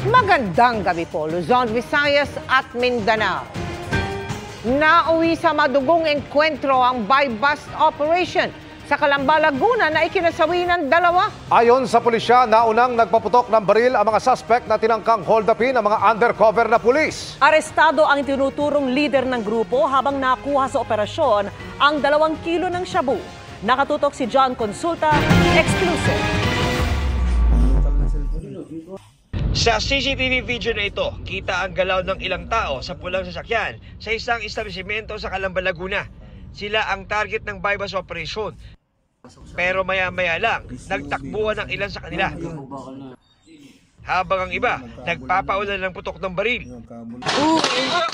Magandang gabi po, Luzon, Visayas at Mindanao. Nauwi sa madugong engkwentro ang buy-bust operation sa Calamba, Laguna na ikinasawi ng dalawa. Ayon sa pulisya, naunang nagpaputok ng baril ang mga suspect na tinangkang hold upin ang mga undercover na pulis. Arestado ang tinuturong leader ng grupo habang nakuha sa operasyon ang 2 kilo ng shabu. Nakatutok si John Consulta, exclusive. Sa CCTV video na ito, kita ang galaw ng ilang tao sa pulang sasakyan sa isang establishmento sa Calamba, Laguna. Sila ang target ng buy-bust operation. Pero maya-maya lang, nagtakbuhan ng ilan sa kanila. Habang ang iba, nagpapaulan ng putok ng baril.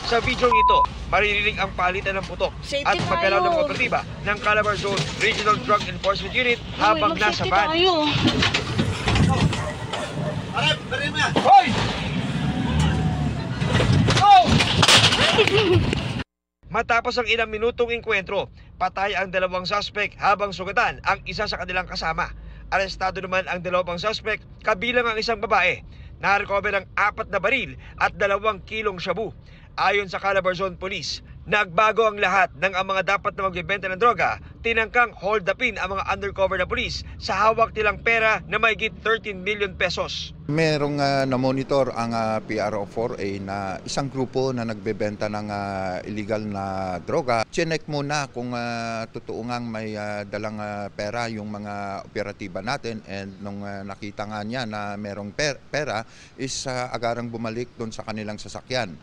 Sa video ito, maririnig ang palitan ng putok at paggalaw ng operatiba ng Calabar Zone Regional Drug Enforcement Unit habang nasa van. Hoy! Matapos ang ilang minutong engkwentro, patay ang 2 suspect habang sugatan ang isa sa kanilang kasama. Arestado naman ang 2 suspect kabilang ang isang babae. Na-recover ang 4 na baril at 2 kilong shabu. Ayon sa Calabar Zone Police, nagbago ang lahat ng ang mga dapat na magbebenta ng droga, tinangkang hold upin ang mga undercover na pulis sa hawak nilang pera na mahigit 13 million pesos. Merong na-monitor ang PRO4A na isang grupo na nagbebenta ng illegal na droga. Chinek muna kung totoo ngang may dalang pera yung mga operatiba natin, and nung nakita nga niya na merong pera is agarang bumalik doon sa kanilang sasakyan.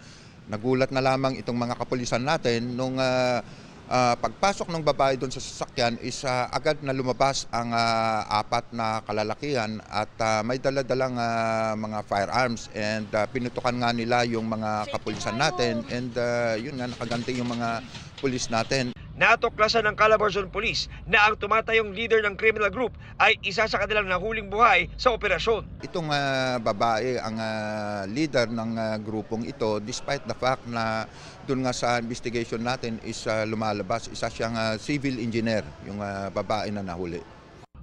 Nagulat na lamang itong mga kapulisan natin nung pagpasok ng babae doon sa sasakyan is agad na lumabas ang 4 na kalalakihan at may dala-dalang mga firearms, and pinutukan nga nila yung mga kapulisan natin, and yun nga, nakaganti yung mga pulis natin. Natuklasan ng Calabar Zone Police na ang tumatayong leader ng criminal group ay isa sa kanilang nahuling buhay sa operasyon. Itong babae ang leader ng grupong ito, despite the fact na doon nga sa investigation natin is lumalabas, isa siyang civil engineer, yung babae na nahuli.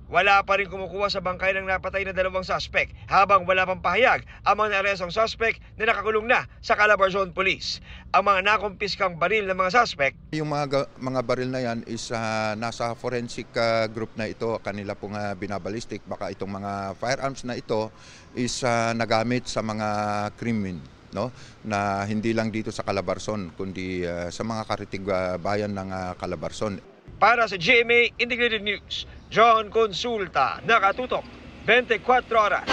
Wala pa rin kumukuha sa bangkay ng napatay na 2 suspect habang wala pang pahayag ang mga naarestong suspect na nakakulong na sa Calabar Zone Police. Ang mga nakumpiskang baril ng mga suspect, yung mga baril na yan is nasa forensic group na ito, kanila pong binabalistik. Baka itong mga firearms na ito is nagamit sa mga krimen, no? Na hindi lang dito sa Calabarzon kundi sa mga karitig bayan ng Calabarzon. Para sa GMA Integrated News, John Consulta, nakatutok 24 oras.